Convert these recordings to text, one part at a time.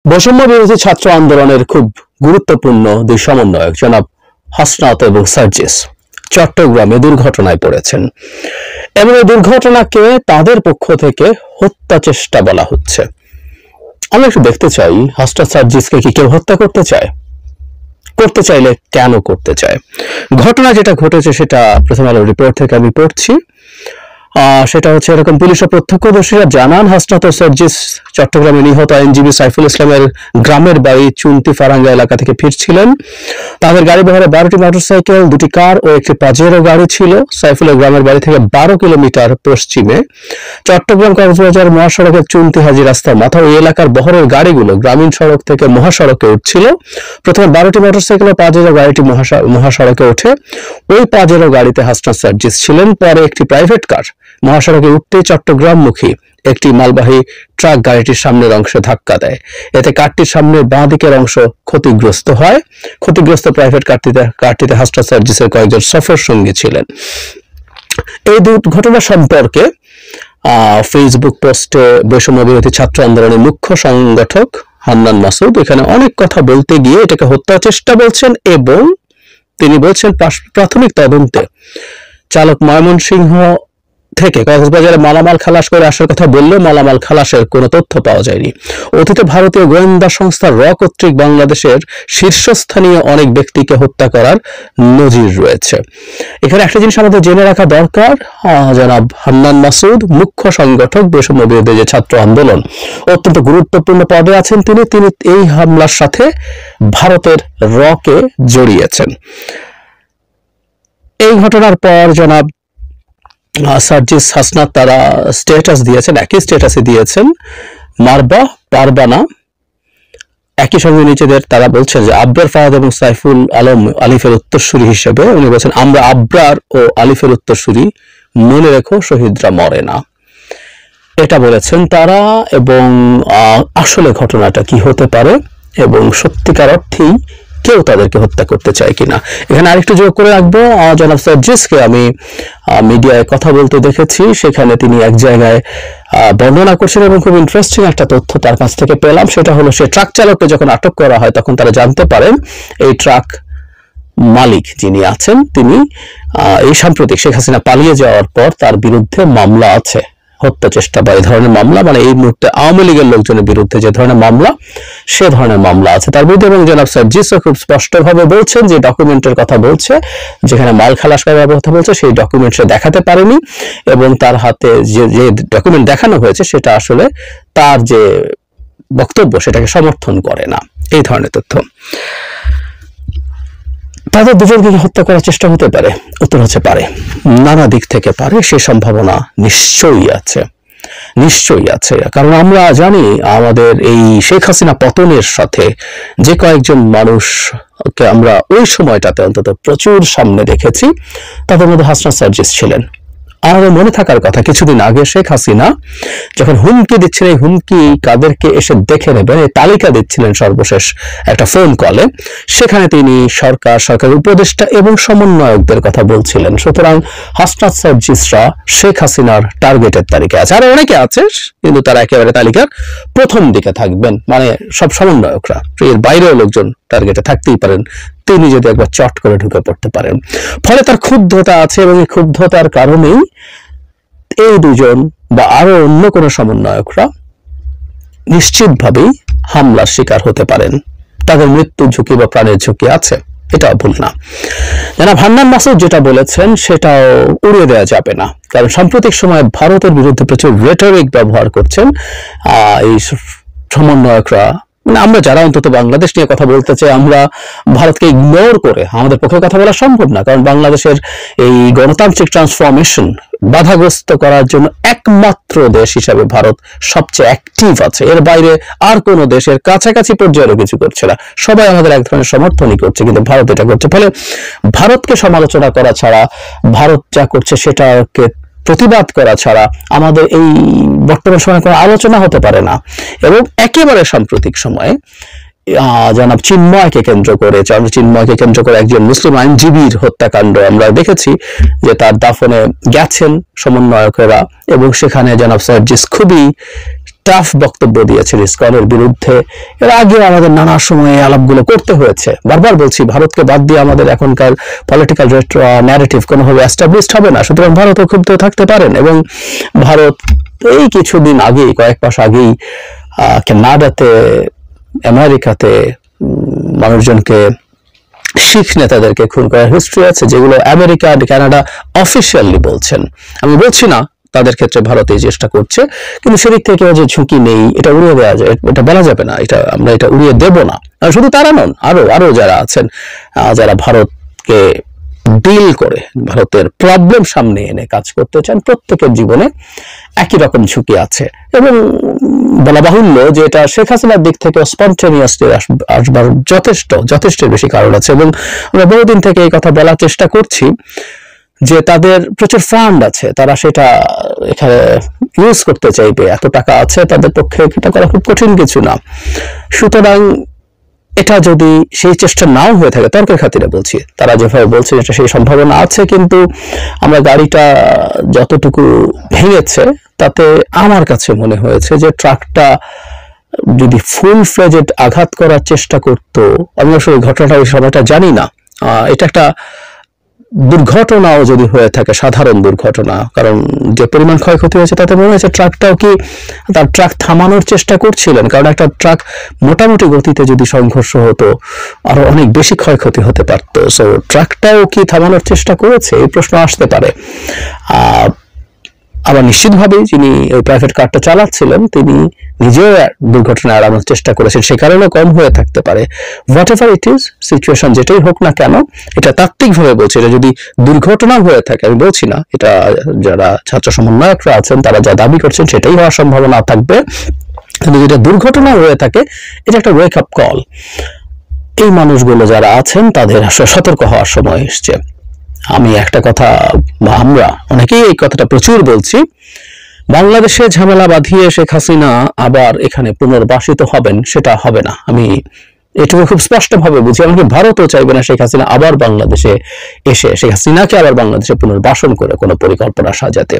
বৈষম্য বিরোধী ছাত্র আন্দোলনের খুব গুরুত্বপূর্ণ দুই সমন্বয়ক জনাব হাসনাত এবং সার্জিস চট্টগ্রামে দুর্ঘটনায় পড়েছেন এবং এই দুর্ঘটনাকে তাদের পক্ষ থেকে হত্যা চেষ্টা বলা হচ্ছে। আমরা একটু দেখতে চাই, হাসনাত সার্জিসকে কি কেউ হত্যা করতে চায়? করতে চাইলে কেন করতে চায়? ঘটনা যেটা ঘটেছে সেটা প্রথম আলো রিপোর্ট থেকে আমি পড়ছি। সেটা হচ্ছে এরকম, পুলিশ ও প্রত্যক্ষদর্শীরা জানান হাসনাত ও সার্জিস চট্টগ্রামে নিহত আইনজীবী সাইফুল ইসলামের গ্রামের বাড়ি চুন্তি ফারাঙ্গা এলাকা থেকে ফিরছিলেন। তাদের গাড়ি বহরে 12টি মোটরসাইকেল, 2টি কার ও একটি পাজেরো গাড়ি ছিল। সাইফুলের গ্রামের বাড়ি থেকে 12 কিলোমিটার পশ্চিমে চট্টগ্রাম কক্সবাজার মহাসড়কের চুন্তি হাজি রাস্তার মাথা ওই এলাকার বহরের গাড়িগুলো গ্রামীণ সড়ক থেকে মহাসড়কে উঠছিল। প্রথমে 12টি মোটরসাইকেল ও পাজেরো গাড়িটি মহাসড়কে ওঠে। ওই পাজেরো গাড়িতে হাসনাত সার্জিস ছিলেন। পরে একটি প্রাইভেট কার মহাসড়কে উঠতেই চট্টগ্রামমুখী একটি মালবাহী ট্রাক গাড়িটির সামনের অংশে ধাক্কা দেয়। এতে কারটির সামনের বাঁ দিকের অংশ ক্ষতিগ্রস্ত হয়। ক্ষতিগ্রস্ত প্রাইভেট কারটিতে হাসনাত সার্জিসের কয়েকজন সফর সঙ্গী ছিলেন। এই দুর্ঘটনা সম্পর্কে ফেসবুক পোস্টে বৈষম্য বিরোধী ছাত্র আন্দোলনের মুখ্য সংগঠক হান্নান মাসুদ এখানে অনেক কথা বলতে গিয়ে এটাকে হত্যা চেষ্টা বলছেন এবং তিনি বলছেন প্রাথমিক তদন্তে চালক ময়মনসিংহ থেকে কক্সবাজারে মালামাল খালাস করে আসার কথা বললেও মালামাল খালাসের কোনো তথ্য পাওয়া যায়নি। অতীতে ভারতীয় গোয়েন্দা সংস্থা র কর্তৃক বাংলাদেশের শীর্ষস্থানীয় অনেক ব্যক্তিকে হত্যা করার নজির রয়েছে। এখানে একটা জিনিস আমাদের জেনে রাখা দরকার, জনাব হান্নান মাসুদ মুখ্য সংগঠক বৈষম্য বিরোধী যে ছাত্র আন্দোলন, অত্যন্ত গুরুত্বপূর্ণ পদে আছেন তিনি এই হামলার সাথে ভারতের রকে জড়িয়েছেন। এই ঘটনার পর জনাব সার্জিস হাসনাত তারা স্ট্যাটাস দিয়েছেন, একই স্ট্যাটাসে দিয়েছেন, মারবা পারবা না। একই সঙ্গে নিজেদের তারা বলছেন যে আবরার ফাহাদ এবং সাইফুল আলম আলিফের উত্তরসূরি হিসেবে উনি বলছেন আমরা আবরার ও আলিফের উত্তরসূরি, মনে রেখো শহীদরা মরে না, এটা বলেছেন তারা। এবং আসলে ঘটনাটা কি হতে পারে এবং সত্যিকার অর্থেই কেউ তাদেরকে হত্যা করতে চায় কিনা। এখানে আরেকটু যোগ করে রাখবো, জনাব সার্জিসকে আমি মিডিয়ায় কথা বলতে দেখেছি, সেখানে তিনি এক জায়গায় বর্ণনা করছেন এবং খুব ইন্টারেস্টিং একটা তথ্য তার কাছ থেকে পেলাম। সেটা হলো সে ট্রাক চালককে যখন আটক করা হয় তখন তারা জানতে পারেন এই ট্রাক মালিক যিনি আছেন তিনি এই সাম্প্রতিক শেখ হাসিনা পালিয়ে যাওয়ার পর তার বিরুদ্ধে মামলা আছে, হত্যা চেষ্টা বা এই ধরনের মামলা, মানে এই মুহূর্তে আওয়ামী লীগের লোকজনের বিরুদ্ধে যে ধরনের মামলা সে ধরনের মামলা আছে তার বিরুদ্ধে। এবং জনাব সার্জিসও খুব স্পষ্টভাবে বলছেন যে ডকুমেন্টের কথা বলছে, যেখানে মাল খালাস করার কথা বলছে সেই ডকুমেন্ট সে দেখাতে পারেনি এবং তার হাতে যে ডকুমেন্ট দেখানো হয়েছে সেটা আসলে তার যে বক্তব্য সেটাকে সমর্থন করে না, এই ধরনের তথ্য। তাদের দুজনকে হত্যা করার চেষ্টা হতে পারে? উত্তর হচ্ছে পারে, নানা দিক থেকে পারে, সে সম্ভাবনা নিশ্চয়ই আছে, নিশ্চয়ই আছে। কারণ আমরা জানি আমাদের এই শেখ হাসিনা পতনের সাথে যে কয়েকজন মানুষকে আমরা ওই সময়টাতে অন্তত প্রচুর সামনে দেখেছি, তাদের মধ্যে হাসনাত সার্জিস ছিলেন। আমাদের মনে থাকার কথা কিছুদিন আগে শেখ হাসিনা যখন হুমকি দিচ্ছিলেন, হুমকি কাদেরকে এসে দেখে নেবেন এই তালিকা দিচ্ছিলেন সর্বশেষ একটা ফোন কলে, সেখানে তিনি সরকারের উপদেষ্টা এবং সমন্বয়কদের কথা বলছিলেন। সুতরাং হাসনাত সার্জিসরা শেখ হাসিনার টার্গেটের তালিকায় আছে, আর অনেকে আছে কিন্তু তারা একেবারে তালিকার প্রথম দিকে থাকবেন, মানে সব সমন্বয়করা, এর বাইরেও লোকজন টার্গেটে থাকতেই পারেন, তিনি যদি একবার চট করে ঢুকে পড়তে পারেন। ফলে তার ক্ষুব্ধতা আছে এবং এই ক্ষুব্ধতার কারণেই এই দুজন বা আরো অন্য কোন সমন্বয়করা নিশ্চিতভাবেই হামলার শিকার হতে পারেন, তাদের মৃত্যু ঝুঁকি বা প্রাণের ঝুঁকি আছে, এটা ভুল না। জনাব হান্নান মাসুদ যেটা বলেছেন সেটাও উড়িয়ে দেওয়া যাবে না, কারণ সাম্প্রতিক সময়ে ভারতের বিরুদ্ধে প্রচুর রেটরিক ব্যবহার করছেন এই সমন্বয়করা। আমরা যারা অন্তত বাংলাদেশ নিয়ে কথা বলতে চাই, আমরা ভারতকে ইগনোর করে আমাদের পক্ষে কথা বলা সম্ভব না, কারণ বাংলাদেশের এই গণতান্ত্রিক ট্রান্সফরমেশন বাধাগ্রস্ত করার জন্য একমাত্র দেশ হিসাবে ভারত সবচেয়ে অ্যাক্টিভ আছে, এর বাইরে আর কোনো দেশের কাছাকাছি পর্যায়েও কিছু করছে না। সবাই আমাদের এক ধরনের সমর্থনই করছে, কিন্তু ভারত এটা করছে। ফলে ভারতকে সমালোচনা করা ছাড়া, ভারত যা করছে সেটাকে প্রতিবাদ করা ছাড়া আমাদের এই বর্তমান সময়ে কোনো আলোচনা হতে পারে না। এবং একেবারে সাম্প্রতিক সময়ে জনাব চিন্ময়কে কেন্দ্র করে একজন মুসলিম আইনজীবীর হত্যাকাণ্ড আমরা দেখেছি, যে তার দাফনে গেছেন সমন্বয়কেরা এবং সেখানে জনাব সার্জিস খুবই টাফ বক্তব্য দিয়েছেন ইসকনের বিরুদ্ধে। এর আগে আমাদের নানা সময়ে আলাপগুলো করতে হয়েছে। বারবার বলছি, ভারতকে বাদ দিয়ে আমাদের এখনকার পলিটিক্যাল ন্যারেটিভ কোনোভাবে এস্টাবলিশড হবে না। সুতরাং ভারতও ক্ষুব্ধ থাকতে পারেন, এবং ভারত এই কিছুদিন আগেই, কয়েক মাস আগেই কানাডাতে, আমেরিকাতে মানুষজনকে, শিখ নেতাদেরকে খুন করার হিস্ট্রি আছে, যেগুলো আমেরিকা আর কানাডা অফিসিয়ালি বলছেন। আমি বলছি না তাদের ক্ষেত্রে ভারত এই চেষ্টা করছে, কিন্তু সেদিক থেকে যে ঝুঁকি নেই এটা উড়িয়ে দেওয়া যায়, এটা বলা যাবে না, আমরা এটা উড়িয়ে দেব না। শুধু তারা নন, আরো যারা আছেন, যারা ভারতকে ডিল করে, ভারতের প্রবলেম সামনে এনে কাজ করতে চান, প্রত্যেকের জীবনে একই রকম ঝুঁকি আছে। এবং বলা বাহুল্য যে এটা শেখ হাসিনার দিক থেকে স্পন্টেনিয়াসলি আসবার যথেষ্ট বেশি কারণ আছে। এবং আমরা বহুদিন থেকে এই কথা বলার চেষ্টা করছি যে তাদের প্রচুর ফান্ড আছে, তারা সেটা এখানে ইউজ করতে চাইবে, এত টাকা আছে, তাদের পক্ষে এটা করা খুব কঠিন কিছু না। সুতরাং এটা যদি সেই চেষ্টা নাও হয়ে থাকে, তর্কের খাতিরে বলছি, তারা যেভাবে বলছে এটা সেই সম্ভাবনা আছে, কিন্তু আমরা গাড়িটা যতটুকু ভেঙেছে তাতে আমার কাছে মনে হয়েছে যে ট্রাকটা যদি ফুল ফ্লেজেড আঘাত করার চেষ্টা করতো, আমি আসলে ঘটনাটা ওই সময়টা জানি না, এটা একটা দুর্ঘটনাও যদি হয়ে থাকে, সাধারণ দুর্ঘটনা, কারণ যে পরিমাণ ক্ষয়ক্ষতি হয়েছে তাতে মনে হয়েছে ট্রাকটাও কি তার ট্রাক থামানোর চেষ্টা করছিলেন, কারণ একটা ট্রাক মোটামুটি গতিতে যদি সংঘর্ষ হতো আরো অনেক বেশি ক্ষয়ক্ষতি হতে পারত। সো ট্রাকটাও কি থামানোর চেষ্টা করেছে, এই প্রশ্ন আসতে পারে। আবার নিশ্চিতভাবেই যিনি ওই প্রাইভেট কারটা চালাচ্ছিলেন তিনি নিজেও দুর্ঘটনা এড়ানোর চেষ্টা করেছেন, সে কারণে কম হয়ে থাকতে পারে। What ever it is, situation যেটাই হোক না কেন, এটা তাত্ত্বিকভাবে বলছে, এটা যদি দুর্ঘটনা হয়ে থাকে, আমি বলছি না, এটা যারা ছাত্র সমন্বয়করা আছেন তারা যা দাবি করছেন সেটাই হওয়ার সম্ভাবনা থাকবে, কিন্তু যেটা দুর্ঘটনা হয়ে থাকে এটা একটা ওয়েক আপ কল। এই মানুষগুলো যারা আছেন তাদের আসলে সতর্ক হওয়ার সময় এসছে। আমি একটা কথা, আমরা অনেকেই এই কথাটা প্রচুর বলছি, বাংলাদেশে ঝামেলা বাঁধিয়ে শেখ হাসিনা আবার এখানে পুনর্বাসিত হবেন, সেটা হবে না। আমি এটুকু খুব স্পষ্টভাবে বুঝি, এমনকি ভারতও চাইবে না শেখ হাসিনা আবার বাংলাদেশে এসে শেখ হাসিনাকে আবার বাংলাদেশে পুনর্বাসন করে কোনো পরিকল্পনা সাজাতে,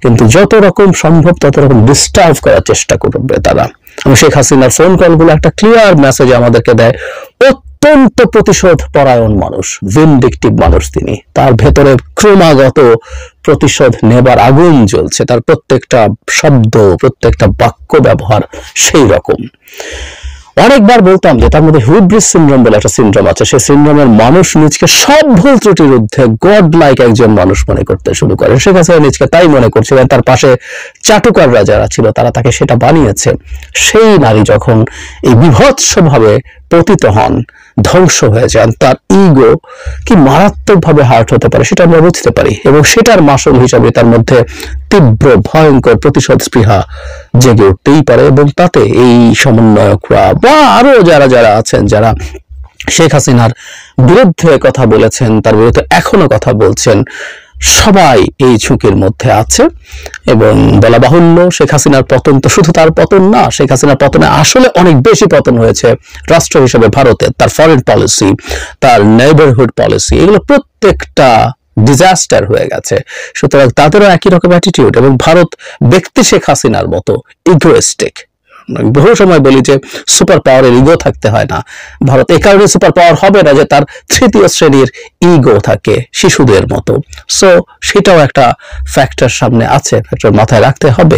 কিন্তু যত রকম সম্ভব তত রকম ডিস্টার্ব করার চেষ্টা করবে তারা। আমি শেখ হাসিনার ফোন কলগুলো একটা ক্লিয়ার মেসেজ আমাদেরকে দেয়, অত্যন্ত প্রতিশোধ পরায়ণ মানুষ, ভিনডিকটিভ মানুষ তিনি, তার ভেতরে ক্রমাগত প্রতিশোধ নেবার আগুন জ্বলছে, তার প্রত্যেকটা শব্দ, প্রত্যেকটা বাক্য ব্যবহার সেই রকম। অনেকবার বলতাম যে তার মধ্যে হুইব্রিস সিনড্রোম বলে একটা সিনড্রোম আছে, সেই সিনড্রোমের মানুষ নিজকে সব ভুল ত্রুটির ঊর্ধ্বে গড লাইক একজন মানুষ মনে করতে শুরু করে। শেখ হাসিনা নিজকে তাই মনে করছিলেন, তার পাশে চাটুকাররা যারা ছিল তারা তাকে সেটা বানিয়েছে। সেই নারী যখন এই বিভৎসভাবে পতিত হন, ধ্বংস হয়ে যান, তার ইগো কি মারাত্মকভাবে হার্ট হতে পারে সেটা আমরা বুঝতে পারি, এবং সেটার মাসল হিসাবে তার মধ্যে তীব্র ভয়ঙ্কর প্রতিশোধ স্পৃহা জেগে উঠতেই পারে। এবং তাতে এই সমন্বয়করা বা আরো যারা আছেন, যারা শেখ হাসিনার বিরুদ্ধে কথা বলেছেন, তার বিরুদ্ধে এখনো কথা বলছেন, সবাই এই ঝুঁকির মধ্যে আছে। এবং বলা বাহুল্য, শেখ হাসিনার পতন তো শুধু তার পতন না, শেখ হাসিনার পতনে আসলে অনেক বেশি পতন হয়েছে রাষ্ট্র হিসেবে ভারতের, তার ফরেন পলিসি, তার নেইবারহুড পলিসি, এগুলো প্রত্যেকটা ডিজাস্টার হয়ে গেছে। সুতরাং তাদেরও একই রকম অ্যাটিটিউড, এবং ভারত ব্যক্তি শেখ হাসিনার মতো ইগোয়েস্টিক। বহু সময় বলি যে সুপার পাওয়ারের ইগো থাকতে হয় না, ভারত এই কারণে সুপার পাওয়ার হবে না যে তার তৃতীয় শ্রেণীর ইগো থাকে শিশুদের মতো। সো সেটাও একটা ফ্যাক্টর সামনে আছে, ফ্যাক্টর মাথায় রাখতে হবে।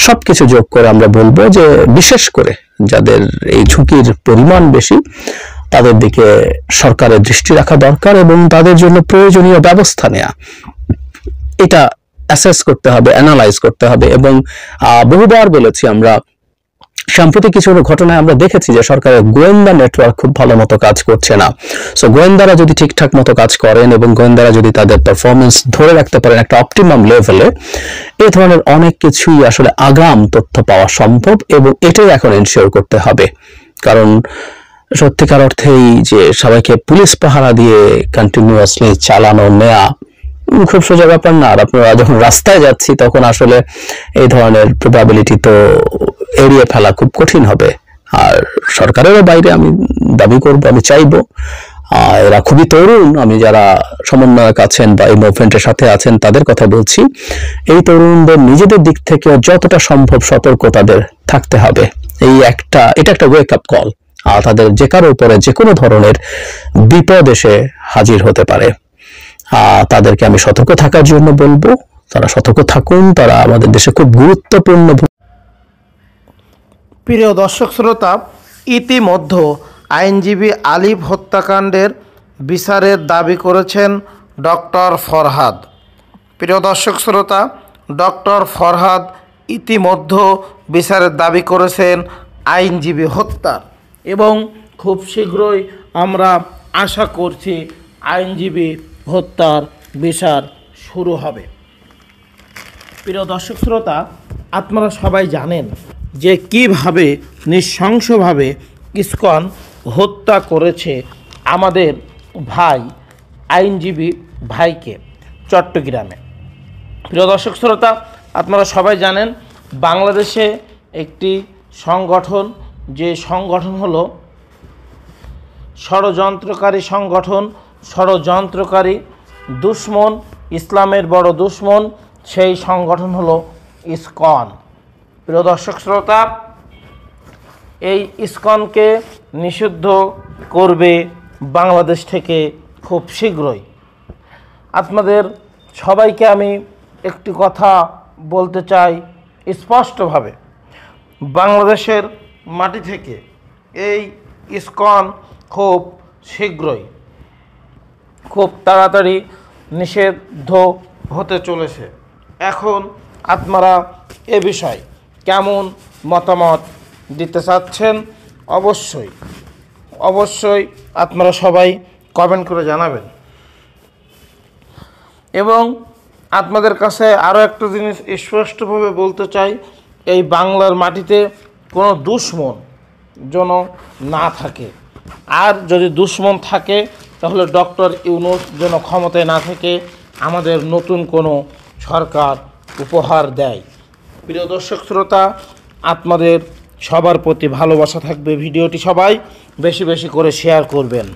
সবকিছু যোগ করে আমরা বলবো যে বিশেষ করে যাদের এই ঝুঁকির পরিমাণ বেশি তাদের দিকে সরকারের দৃষ্টি রাখা দরকার, এবং তাদের জন্য প্রয়োজনীয় ব্যবস্থা নেওয়া, এটা অ্যাসেস করতে হবে, অ্যানালাইজ করতে হবে। এবং বহুবার বলেছি, আমরা সাম্প্রতিক কিছু ঘটনায় আমরা দেখেছি যে সরকারের গোয়েন্দা নেটওয়ার্ক খুব ভালো মতো কাজ করছে না। সো গোয়েন্দারা যদি ঠিকঠাক মতো কাজ করেন এবং গোয়েন্দারা যদি তাদের পারফরমেন্স ধরে রাখতে পারেন একটা অপটিমাম লেভেলে, এই ধরনের অনেক কিছুই আসলে আগাম তথ্য পাওয়া সম্ভব, এবং এটাই এখন এনশিওর করতে হবে। কারণ সত্যিকার অর্থেই যে সবাইকে পুলিশ পাহারা দিয়ে কন্টিনিউয়াসলি চালানো নেয়া খুব সোজা ব্যাপার না। আর আপনারা যখন রাস্তায় যাচ্ছি তখন আসলে এই ধরনের প্রবাবিলিটি তো এড়িয়ে ফেলা খুব কঠিন হবে। আর সরকারেরও বাইরে আমি দাবি করব, আমি চাইবো এরা খুবই তরুণ। আমি যারা সমন্বয়ক আছেন বা এই মুভমেন্টের সাথে আছেন তাদের কথা বলছি। এই তরুণদের নিজেদের দিক থেকে যতটা সম্ভব সতর্ক তাদের থাকতে হবে। এটা একটা ওয়েক আপ কল। তাদের যে কারোর উপরে যে কোনো ধরনের বিপদ এসে হাজির হতে পারে। তাদেরকে আমি সতর্ক থাকার জন্য বলবো, তারা সতর্ক থাকুন। তারা আমাদের দেশে খুব গুরুত্বপূর্ণ। প্রিয় দর্শক শ্রোতা, ইতিমধ্যে আইনজীবী আলিফ হত্যাকাণ্ডের বিচারের দাবি করেছেন ডক্টর ফরহাদ। প্রিয় দর্শক শ্রোতা, ডক্টর ফরহাদ ইতিমধ্যে বিচারের দাবি করেছেন আইনজীবী হত্যার, এবং খুব শীঘ্রই আমরা আশা করছি আইনজীবী হত্যার বিচার শুরু হবে। প্রিয় দর্শক শ্রোতা, আপনারা সবাই জানেন যে কিভাবে নৃশংসভাবে ইসকন হত্যা করেছে আমাদের ভাই আইনজীবী ভাইকে চট্টগ্রামে। প্রিয় দর্শক শ্রোতা, আপনারা সবাই জানেন বাংলাদেশে একটি সংগঠন, যে সংগঠন হলো ষড়যন্ত্রকারী সংগঠন, ষড়যন্ত্রকারী দুশ্মন, ইসলামের বড় দুশ্মন, সেই সংগঠন হলো ইসকন। প্রিয় দর্শক শ্রোতা, এই ইসকনকে নিষিদ্ধ করবে বাংলাদেশ থেকে খুব শীঘ্রই। আপনাদের সবাইকে আমি একটি কথা বলতে চাই স্পষ্টভাবে, বাংলাদেশের মাটি থেকে এই ইসকন খুব শীঘ্রই, খুব তাড়াতাড়ি নিষিদ্ধ হতে চলেছে। এখন আপনারা এ বিষয়ে কেমন মতামত দিতে চাচ্ছেন অবশ্যই আপনারা সবাই কমেন্ট করে জানাবেন। এবং আপনাদের কাছে আরও একটা জিনিস স্পষ্টভাবে বলতে চাই, এই বাংলার মাটিতে কোনো দুশ্মন যেন না থাকে, আর যদি দুশ্মন থাকে তাহলে ডক্টর ইউনূস যেন ক্ষমতায় না থেকে আমাদের নতুন কোনো সরকার উপহার দেয়। প্রিয় দর্শক শ্রোতা, আপনাদের সবার প্রতি ভালোবাসা থাকবে। ভিডিওটি সবাই বেশি বেশি করে শেয়ার করবেন।